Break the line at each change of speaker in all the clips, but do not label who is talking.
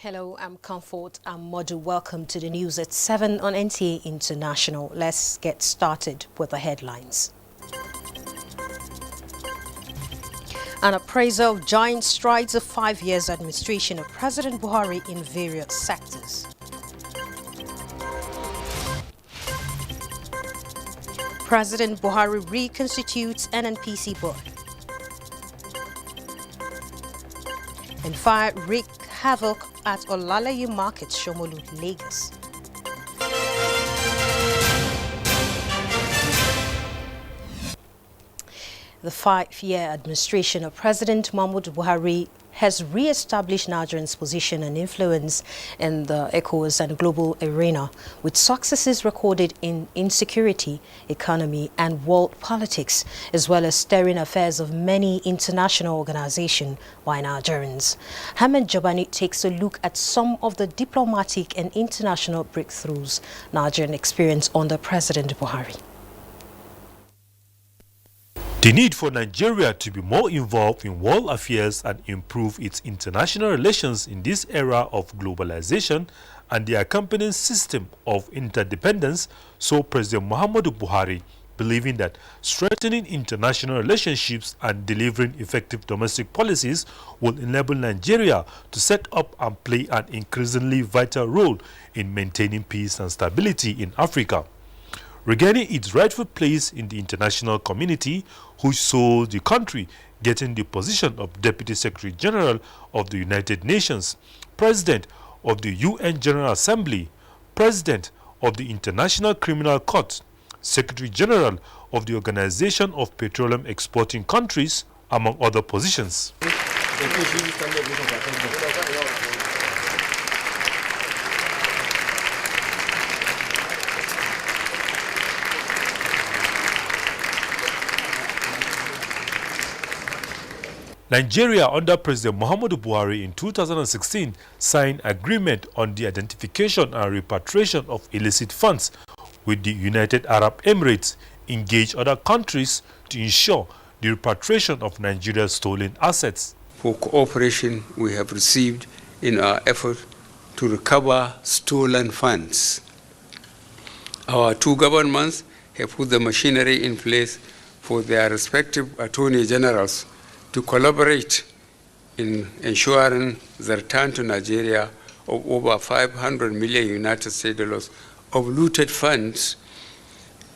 Hello, I'm Comfort. I'm Modu. Welcome to the news at 7 on NTA International. Let's get started with the headlines. An appraisal of giant strides of 5 years administration of President Buhari in various sectors. President Buhari reconstitutes NNPC board. And fire wreak havoc at Olalaye Market, Shomolu, Lagos. The 5-year administration of President Muhammadu Buhari has re-established Nigeria's position and influence in the ECOWAS and global arena, with successes recorded in insecurity, economy and world politics, as well as stirring affairs of many international organizations by Nigerians. Hamed Jabani takes a look at some of the diplomatic and international breakthroughs Nigerian experienced under President Buhari.
The need for Nigeria to be more involved in world affairs and improve its international relations in this era of globalization and the accompanying system of interdependence saw President Muhammadu Buhari believing that strengthening international relationships and delivering effective domestic policies will enable Nigeria to set up and play an increasingly vital role in maintaining peace and stability in Africa. Regaining its rightful place in the international community, which saw the country getting the position of Deputy Secretary General of the United Nations, President of the UN General Assembly, President of the International Criminal Court, Secretary General of the Organization of Petroleum Exporting Countries, among other positions. Nigeria, under President Muhammadu Buhari in 2016, signed agreement on the identification and repatriation of illicit funds with the United Arab Emirates, engage other countries to ensure the repatriation of Nigeria's stolen assets.
For cooperation we have received in our effort to recover stolen funds. Our two governments have put the machinery in place for their respective attorney generals to collaborate in ensuring the return to Nigeria of over 500 million United States dollars of looted funds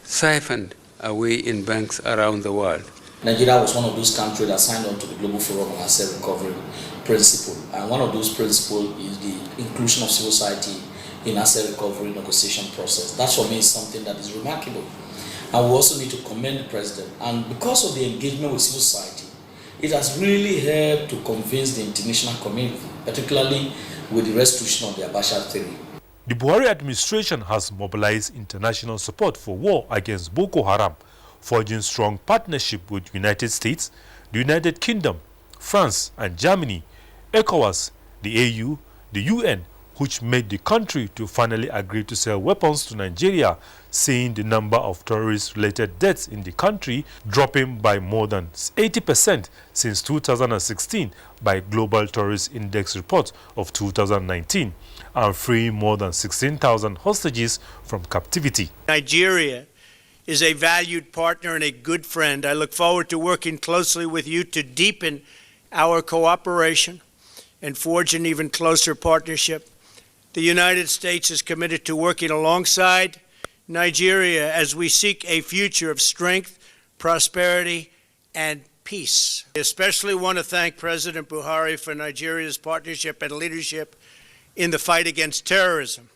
siphoned away in banks around the world.
Nigeria was one of those countries that signed on to the Global Forum on Asset Recovery Principle, and one of those principles is the inclusion of civil society in asset recovery negotiation process. That for me is something that is remarkable. And we also need to commend the President, and because of the engagement with civil society, it has really helped to convince the international community, particularly with the restitution of the Abacha theory.
The Buhari administration has mobilized international support for war against Boko Haram, forging strong partnership with the United States, the United Kingdom, France and Germany, ECOWAS, the AU, the UN, which made the country to finally agree to sell weapons to Nigeria, seeing the number of terrorist-related deaths in the country dropping by more than 80% since 2016 by Global Terrorist Index report of 2019, and freeing more than 16,000 hostages from captivity.
Nigeria is a valued partner and a good friend. I look forward to working closely with you to deepen our cooperation and forge an even closer partnership. The United States is committed to working alongside Nigeria as we seek a future of strength, prosperity, and peace. I especially want to thank President Buhari for Nigeria's partnership and leadership in the fight against terrorism.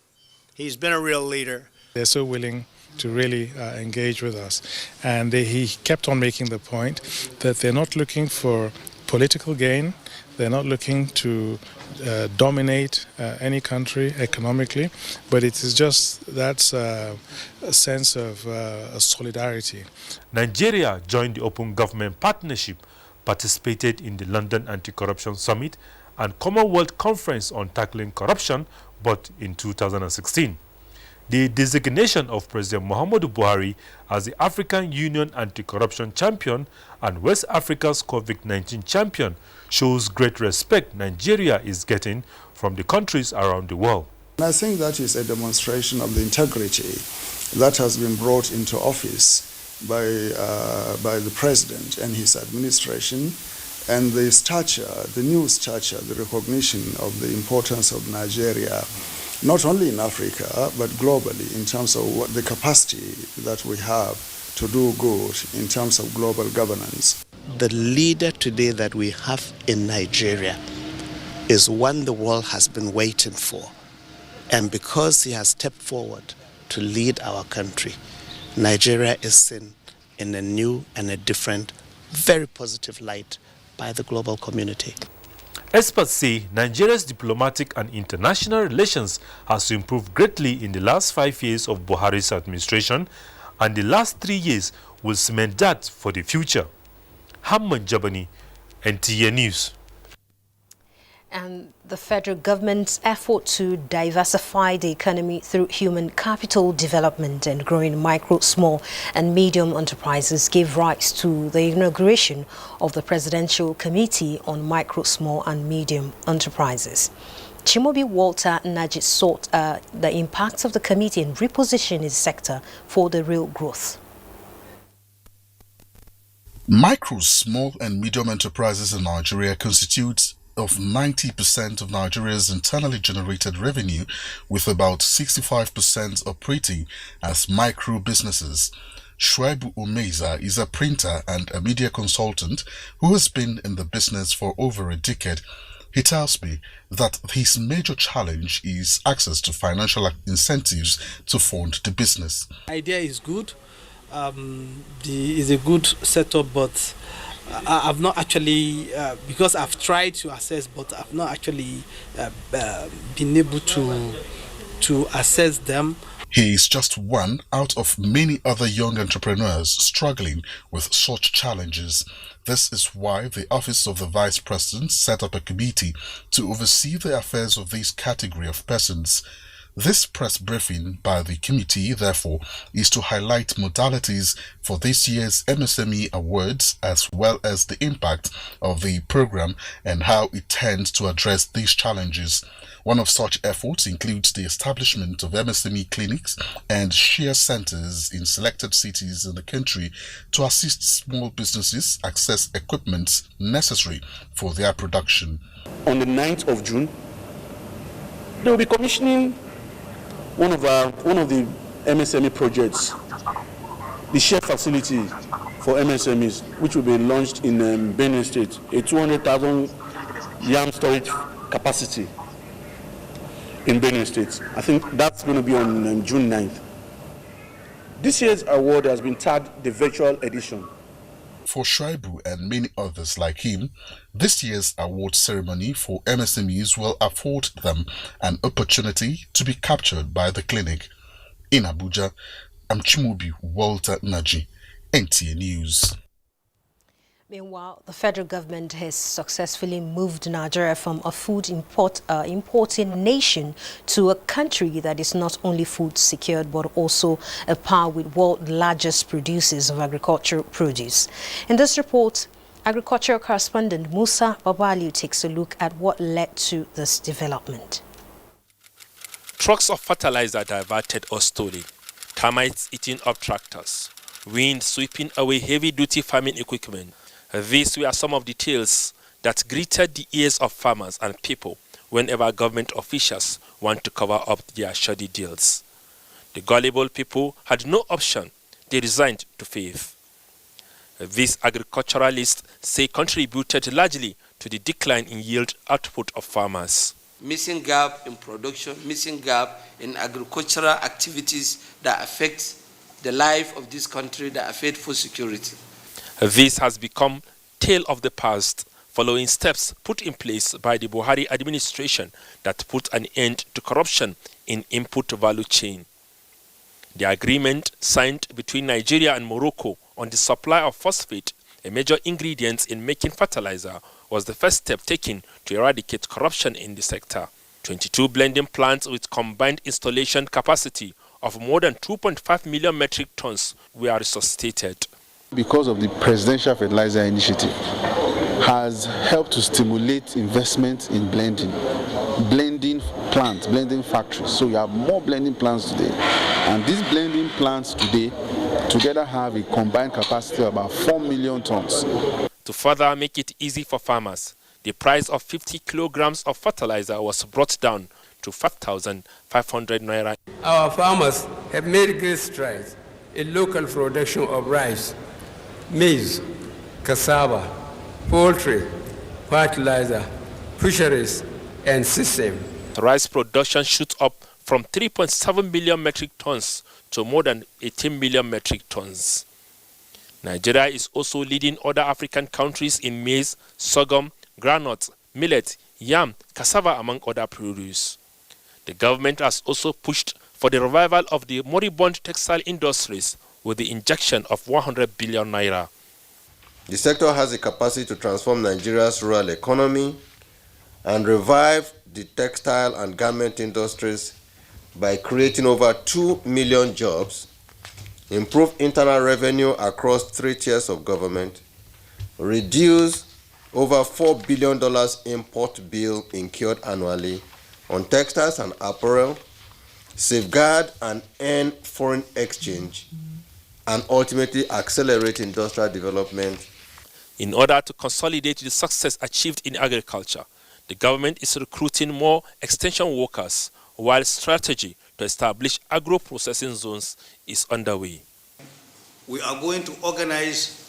He's been a real leader.
They're so willing to really engage with us. And he kept on making the point that they're not looking for political gain. They're not looking to dominate any country economically, but it is just that's a sense of solidarity.
Nigeria joined the Open Government Partnership, participated in the London Anti-Corruption Summit and Commonwealth Conference on Tackling Corruption, but in 2016. The designation of President Muhammadu Buhari as the African Union Anti-Corruption Champion and West Africa's COVID-19 Champion shows great respect Nigeria is getting from the countries around the world.
I think that is a demonstration of the integrity that has been brought into office by the president and his administration, and the stature, the new stature, the recognition of the importance of Nigeria, not only in Africa, but globally, in terms of what the capacity that we have to do good in terms of global governance.
The leader today that we have in Nigeria is one the world has been waiting for. And because he has stepped forward to lead our country, Nigeria is seen in a new and a different, very positive light by the global community.
Experts say Nigeria's diplomatic and international relations has improved greatly in the last 5 years of Buhari's administration, and the last 3 years will cement that for the future. Hamman Jabani, NTA News.
And the federal government's effort to diversify the economy through human capital development and growing micro, small and medium enterprises gave rise to the inauguration of the Presidential Committee on Micro, Small and Medium Enterprises. Chimobi Walter Naji sought the impacts of the committee in repositioning the sector for the real growth.
Micro, small and medium enterprises in Nigeria constitute of 90% of Nigeria's internally generated revenue, with about 65% operating as micro businesses. Shuaibu Umeza is a printer and a media consultant who has been in the business for over a decade. He tells me that his major challenge is access to financial incentives to fund the business.
The idea is good. Is a good setup, but I've not actually, because I've tried to assess, but I've not actually been able to assess them.
He is just one out of many other young entrepreneurs struggling with such challenges. This is why the Office of the Vice President set up a committee to oversee the affairs of this category of persons. This press briefing by the committee, therefore, is to highlight modalities for this year's MSME Awards, as well as the impact of the program and how it tends to address these challenges. One of such efforts includes the establishment of MSME clinics and share centers in selected cities in the country to assist small businesses access equipment necessary for their production.
On the 9th of June, they will be commissioning one of the MSME projects, the share facility for MSMEs, which will be launched in Benue State, a 200,000 yam storage capacity in Benue State. I think that's going to be on June 9th. This year's award has been tagged the virtual edition.
For Shuaibu and many others like him, this year's award ceremony for MSMEs will afford them an opportunity to be captured by the clinic. In Abuja, I'm Chimobi Walter Naji, NTA News.
Meanwhile, the federal government has successfully moved Nigeria from a food importing nation to a country that is not only food secured but also a par with world's largest producers of agricultural produce. In this report, agricultural correspondent Musa Babaliu takes a look at what led to this development.
Trucks of fertilizer diverted or stolen, termites eating up tractors, wind sweeping away heavy-duty farming equipment. These were some of the tales that greeted the ears of farmers and people whenever government officials want to cover up their shoddy deals. The gullible people had no option. They resigned to faith. These agriculturalists say contributed largely to the decline in yield output of farmers.
Missing gap in production, missing gap in agricultural activities that affect the life of this country, that affect food security.
This has become tale of the past, following steps put in place by the Buhari administration that put an end to corruption in input value chain. The agreement signed between Nigeria and Morocco on the supply of phosphate, a major ingredient in making fertilizer, was the first step taken to eradicate corruption in the sector. 22 blending plants with combined installation capacity of more than 2.5 million metric tons were resuscitated.
Because of the Presidential Fertilizer Initiative, has helped to stimulate investment in blending plants, blending factories. So we have more blending plants today. And these blending plants today together have a combined capacity of about 4 million tons.
To further make it easy for farmers, the price of 50 kilograms of fertilizer was brought down to 5,500 naira.
Our farmers have made great strides in local production of rice, maize, cassava, poultry, fertilizer, fisheries, and system.
Rice production shot up from 3.7 million metric tons to more than 18 million metric tons. Nigeria is also leading other African countries in maize, sorghum, groundnut, millet, yam, cassava, among other produce. The government has also pushed for the revival of the moribund textile industries with the injection of 100 billion naira.
The sector has the capacity to transform Nigeria's rural economy and revive the textile and garment industries by creating over 2 million jobs, improve internal revenue across 3 tiers of government, reduce over $4 billion import bill incurred annually on textiles and apparel, safeguard and earn foreign exchange, and ultimately accelerate industrial development.
In order to consolidate the success achieved in agriculture, the government is recruiting more extension workers, while strategy to establish agro-processing zones is underway.
We are going to organize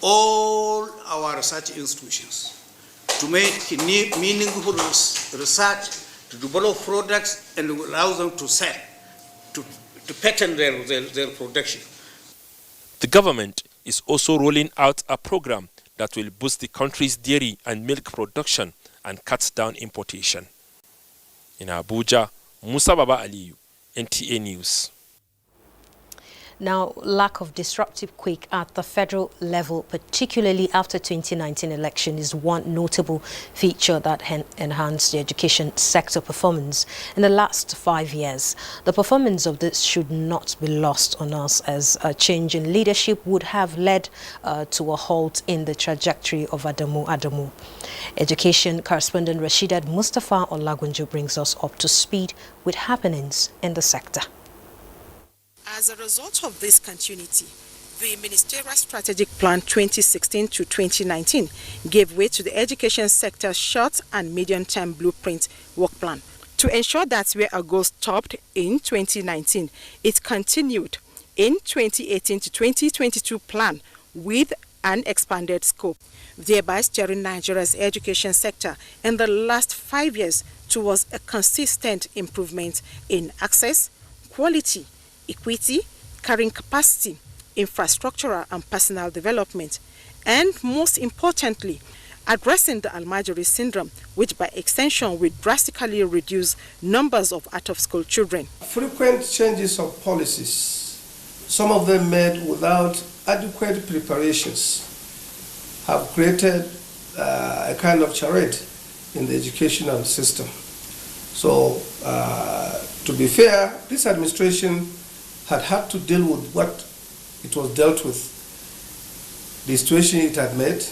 all our research institutions to make meaningful research, to develop products and allow them to sell, to patent their production.
The government is also rolling out a program that will boost the country's dairy and milk production and cut down importation. In Abuja, Musa Baba Aliyu, NTA News.
Now, lack of disruptive quake at the federal level, particularly after 2019 election, is one notable feature that enhanced the education sector performance in the last 5 years. The performance of this should not be lost on us, as a change in leadership would have led to a halt in the trajectory of Adamu. Education correspondent Rashidat Mustafa Olagunjo brings us up to speed with happenings in the sector.
As a result of this continuity, the Ministerial Strategic Plan 2016 to 2019 gave way to the education sector's short and medium-term blueprint work plan. To ensure that where a goal stopped in 2019, it continued in 2018 to 2022 plan with an expanded scope, thereby steering Nigeria's education sector in the last 5 years towards a consistent improvement in access, quality, equity, carrying capacity, infrastructural and personal development, and most importantly, addressing the Almajiri syndrome, which by extension will drastically reduce numbers of out-of-school children.
Frequent changes of policies, some of them made without adequate preparations, have created a kind of charade in the educational system. So, to be fair, this administration had to deal with what it was dealt with, the situation it had made.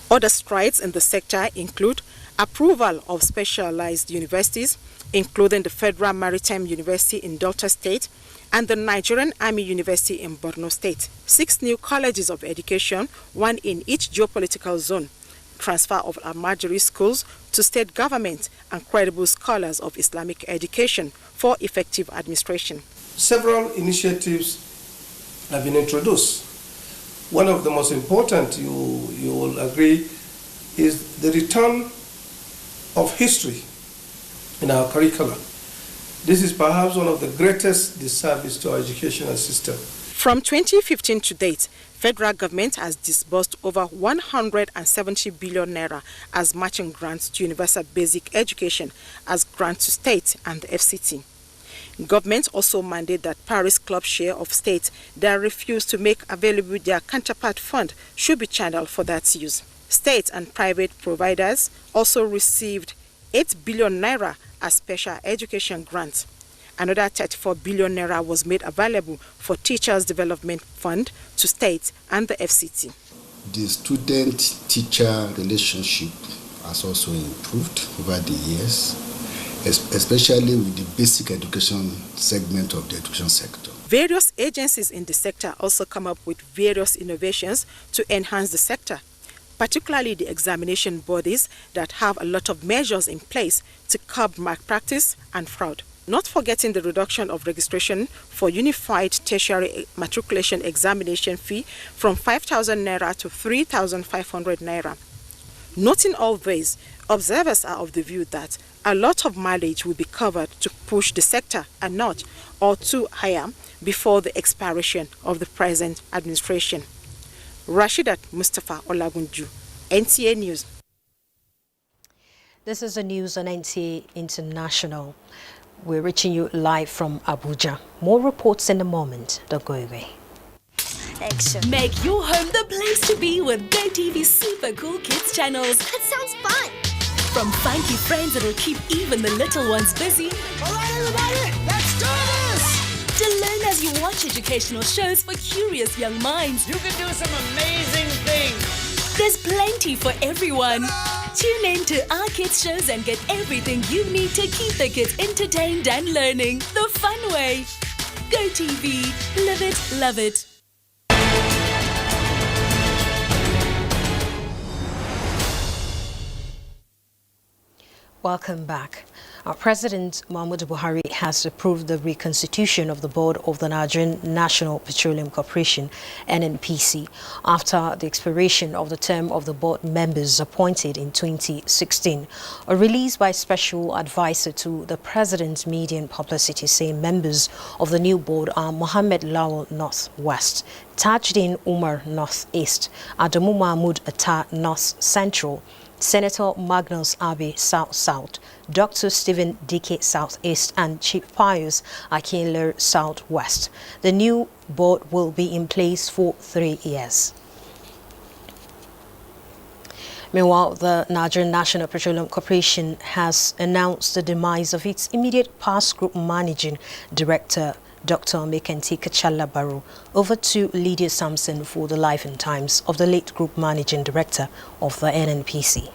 Other strides in the sector include approval of specialized universities, including the Federal Maritime University in Delta State and the Nigerian Army University in Borno State. 6 new colleges of education, 1 in each geopolitical zone. Transfer of Almajiri schools to state government and credible scholars of Islamic education for effective administration.
Several initiatives have been introduced. One of the most important, you will agree, is the return of history in our curriculum. This is perhaps one of the greatest disservice to our educational system.
From 2015 to date, federal government has disbursed over 170 billion naira as matching grants to universal basic education as grants to state and the FCT. Government also mandated that Paris Club share of states that refuse to make available their counterpart fund should be channeled for that use. State and private providers also received 8 billion naira as special education grants. Another 34 billion naira was made available for Teachers Development Fund to states and the FCT.
The student-teacher relationship has also improved over the years, especially with the basic education segment of the education sector.
Various agencies in the sector also come up with various innovations to enhance the sector, particularly the examination bodies that have a lot of measures in place to curb malpractice and fraud. Not forgetting the reduction of registration for unified tertiary matriculation examination fee from 5,000 naira to 3,500 naira. Noting all this, observers are of the view that a lot of mileage will be covered to push the sector a notch or two higher before the expiration of the present administration. Rashidat Mustafa Olagunju, NTA News.
This is the news on NTA International. We're reaching you live from Abuja. More reports in a moment. Don't go away.
Action. Make your home the place to be with GoTV's super cool kids channels.
That sounds fun.
From funky friends that'll keep even the little ones busy.
All right, everybody, let's do this!
To learn as you watch educational shows for curious young minds.
You can do some amazing things.
There's plenty for everyone. Tune in to our kids shows and get everything you need to keep the kids entertained and learning the fun way. GoTV, live it, love it.
Welcome back. Our President Muhammadu Buhari has approved the reconstitution of the board of the Nigerian National Petroleum Corporation, NNPC, after the expiration of the term of the board members appointed in 2016. A release by Special Advisor to the President's Media and Publicity saying members of the new board are Mohammed Lawal Northwest, Tajuddin Umar Northeast, Adamu Mahmood Atta North Central, Senator Magnus Abe South-South, Dr. Stephen Dike Southeast, and Chief Pius Akinler Southwest. The new board will be in place for 3 years. Meanwhile, the Nigerian National Petroleum Corporation has announced the demise of its immediate past group managing director, Dr. Mekenti Kachala Barrow, over to Lydia Sampson for the life and times of the late group managing director of the NNPC.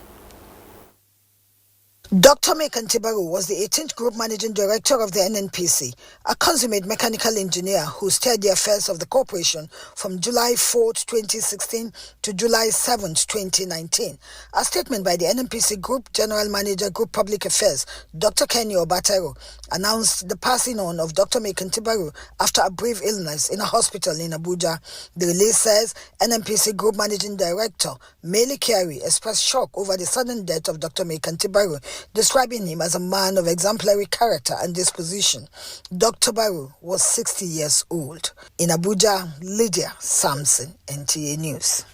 Dr. Mekenti Barrow was the 18th Group Managing Director of the NNPC, a consummate mechanical engineer who steered the affairs of the corporation from July 4, 2016 to July 7, 2019. A statement by the NNPC Group General Manager, Group Public Affairs, Dr. Kenny Obatero, announced the passing on of Dr. Mekenti Barrow after a brief illness in a hospital in Abuja. The release says NNPC Group Managing Director Mele Kyari expressed shock over the sudden death of Dr. Mekenti Barrow, describing him as a man of exemplary character and disposition. Dr. Barrow was 60 years old. In Abuja, Lydia Sampson, NTA News.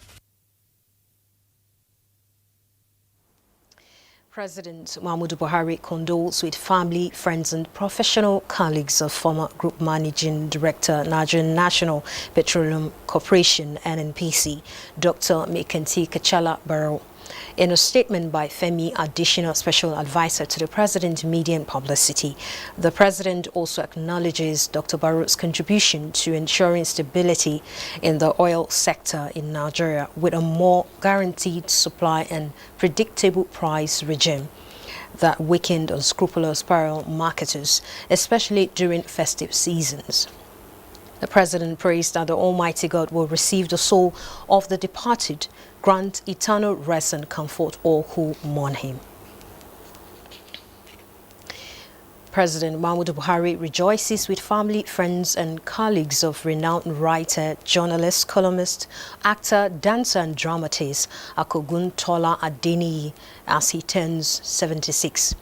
President Muhammadu Buhari condoles with family, friends and professional colleagues of former Group Managing Director, Nigerian National Petroleum Corporation, NNPC, Dr. Mekenti Kachala Barrow. In a statement by Femi, Additional Special Advisor to the President, Media and Publicity, the President also acknowledges Dr. Barrow's contribution to ensuring stability in the oil sector in Nigeria with a more guaranteed supply and predictable price regime that weakened unscrupulous oil marketers, especially during festive seasons. The President prays that the Almighty God will receive the soul of the departed, grant eternal rest and comfort all who mourn him. President Muhammadu Buhari rejoices with family, friends and colleagues of renowned writer, journalist, columnist, actor, dancer and dramatist Akogun Tola Adeniyi as he turns 76.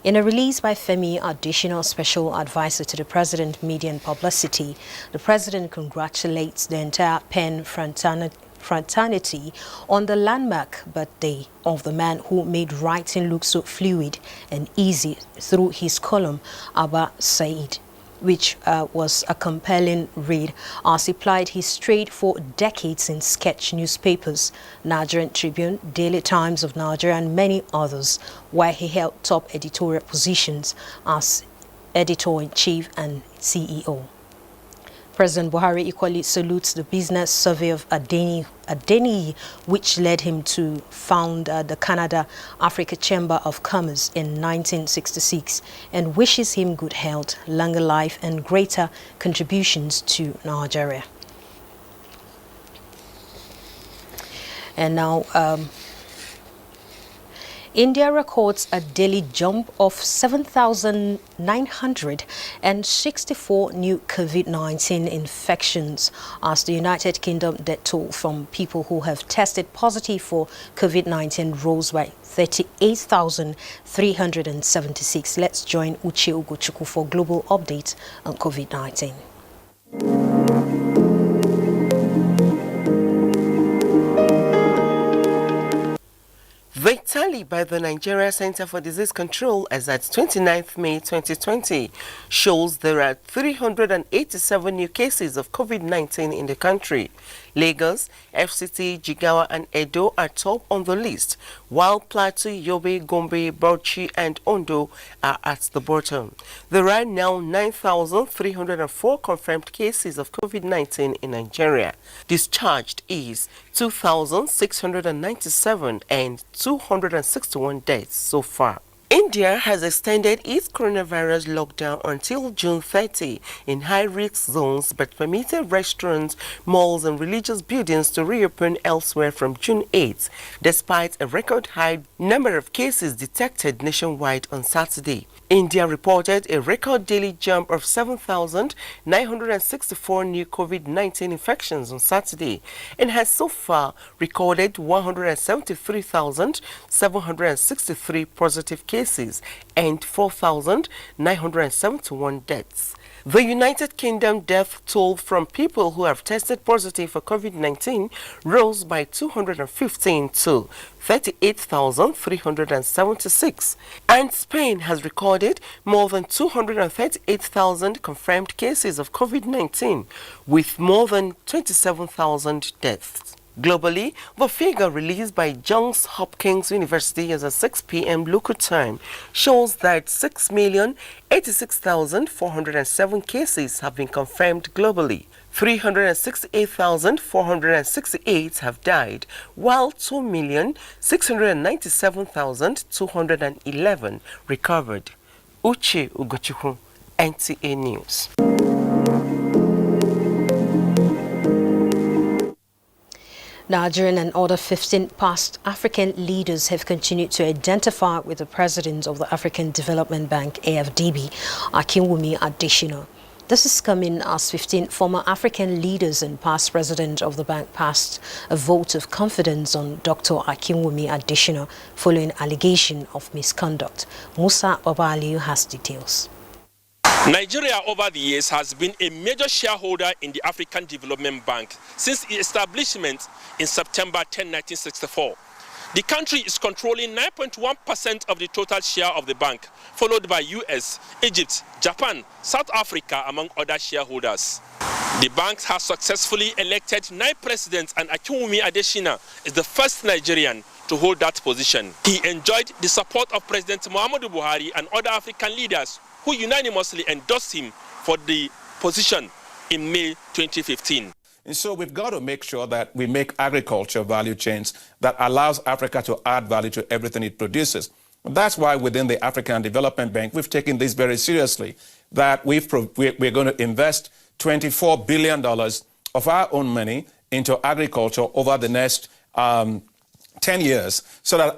In a release by Femi, Additional Special Advisor to the President, Media and Publicity, the President congratulates the entire Pen fraternity on the landmark birthday of the man who made writing look so fluid and easy through his column, Abba Said, which was a compelling read as he plied his trade for decades in sketch newspapers, Nigerian Tribune, Daily Times of Nigeria and many others, where he held top editorial positions as Editor-in-Chief and CEO. President Buhari equally salutes the business survey of Adeniyi, which led him to found the Canada Africa Chamber of Commerce in 1966, and wishes him good health, longer life, and greater contributions to Nigeria. And now, India records a daily jump of 7,964 new COVID-19 infections as the United Kingdom death toll from people who have tested positive for COVID-19 rose by 38,376. Let's join Uche Ugochukwu for global updates on COVID-19.
The tally by the Nigeria Center for Disease Control as at 29th May 2020 shows there are 387 new cases of COVID-19 in the country. Lagos, FCT, Jigawa and Edo are top on the list, while Plateau, Yobe, Gombe, Bauchi and Ondo are at the bottom. There are now 9,304 confirmed cases of COVID-19 in Nigeria. Discharged is 2,697 and 261 deaths so far. India has extended its coronavirus lockdown until June 30 in high-risk zones, but permitted restaurants, malls and religious buildings to reopen elsewhere from June 8, despite a record-high number of cases detected nationwide on Saturday. India reported a record daily jump of 7,964 new COVID-19 infections on Saturday and has so far recorded 173,763 positive cases and 4,971 deaths. The United Kingdom death toll from people who have tested positive for COVID-19 rose by 215 to 38,376, and Spain has recorded more than 238,000 confirmed cases of COVID-19 with more than 27,000 deaths. Globally, the figure released by Johns Hopkins University as at 6 p.m. local time shows that 6,086,407 cases have been confirmed globally. 368,468 have died, while 2,697,211 recovered. Uche Ugochukwu, NTA News.
Nigerian and other 15 past African leaders have continued to identify with the president of the African Development Bank, AFDB, Akinwumi Adesina. This is coming as 15 former African leaders and past president of the bank passed a vote of confidence on Dr. Akinwumi Adesina following allegation of misconduct. Musa Babaliu has details.
Nigeria over the years has been a major shareholder in the African Development Bank since its establishment in September 10, 1964. The country is controlling 9.1% of the total share of the bank, followed by US, Egypt, Japan, South Africa, among other shareholders. The bank has successfully elected 9 presidents, and Akinwumi Adesina is the first Nigerian to hold that position. He enjoyed the support of President Muhammadu Buhari and other African leaders who unanimously endorsed him for the position in May 2015.
And so we've got to make sure that we make agriculture value chains that allows Africa to add value to everything it produces. And that's why within the African Development Bank, we've taken this very seriously, that we're going to invest $24 billion of our own money into agriculture over the next 10 years so that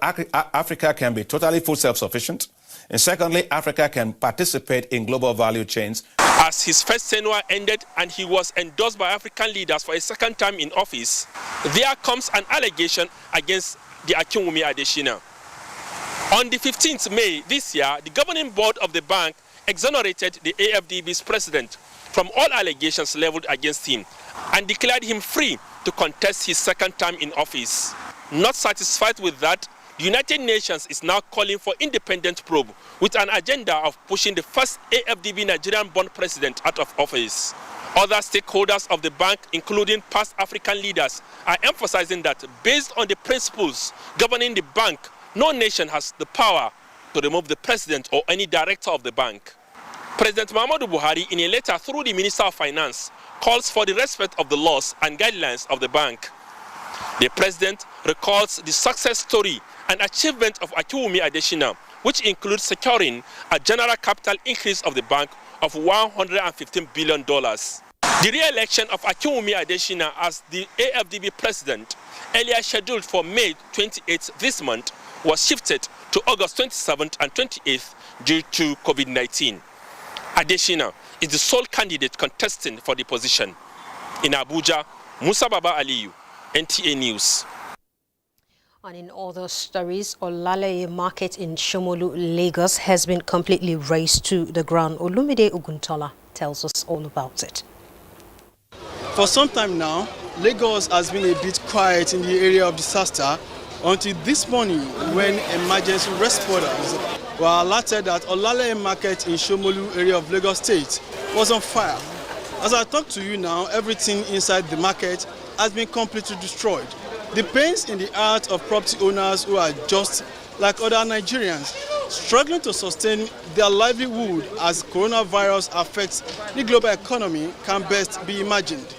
Africa can be totally food self-sufficient. And secondly, Africa can participate in global value chains.
As his first tenure ended and he was endorsed by African leaders for a second time in office, there comes an allegation against the Akinwumi Adesina. On the 15th May this year, the governing board of the bank exonerated the AFDB's president from all allegations leveled against him and declared him free to contest his second term in office. Not satisfied with that, the United Nations is now calling for independent probe with an agenda of pushing the first AFDB Nigerian born president out of office. Other stakeholders of the bank, including past African leaders, are emphasizing that based on the principles governing the bank, no nation has the power to remove the president or any director of the bank. President Muhammadu Buhari, in a letter through the Minister of Finance, calls for the respect of the laws and guidelines of the bank. The president recalls the success story and achievement of Akinwumi Adesina, which includes securing a general capital increase of the bank of $115 billion. The re-election of Akinwumi Adesina as the AFDB president, earlier scheduled for May 28th this month, was shifted to August 27th and 28th due to COVID-19. Adesina is the sole candidate contesting for the position. In Abuja, Musa Baba Aliyu, NTA News.
And in other stories, Olaleye Market in Shomolu, Lagos has been completely razed to the ground. Olumide Oguntola tells us all about it.
For some time now, Lagos has been a bit quiet in the area of disaster until this morning when emergency responders were alerted that Olaleye Market in Shomolu area of Lagos State was on fire. As I talk to you now, everything inside the market has been completely destroyed. The pains in the heart of property owners who are just like other Nigerians, struggling to sustain their livelihood as coronavirus affects the global economy can best be imagined.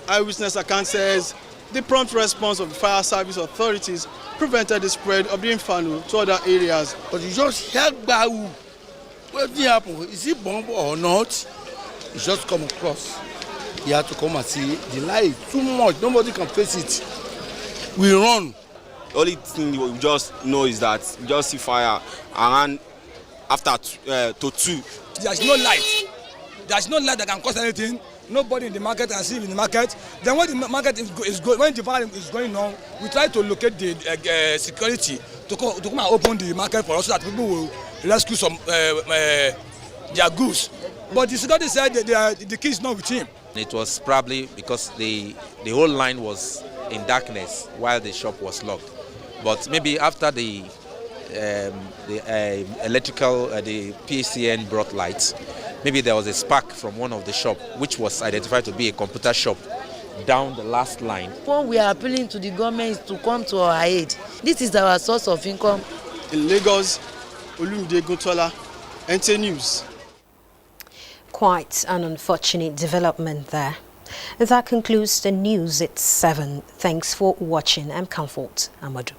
Eyewitness account says the prompt response of the fire service authorities prevented the spread of the inferno to other areas.
But you just heard by what did happen? Is it bomb or not? You just come across. You have to come and see the light is too much. Nobody can face it. We run.
The only thing we just know is that we just see fire around after to 2.
There's no light. There's no light that can cause anything. Nobody in the market can see in the market. Then when the market is going, when the fire is going on, we try to locate the security to come and open the market for us so that people will rescue some their goods. But the security said that the key is not with him.
It was probably because the whole line was in darkness while the shop was locked. But maybe after the electrical, the PCN brought lights, maybe there was a spark from one of the shop, which was identified to be a computer shop down the last line.
What we are appealing to the government is to come to our aid. This is our source of income.
In Lagos, Olumide Oguntola, NTA News.
Quite an unfortunate development there. That concludes the news at 7. Thanks for watching. I'm Comfort Amadou.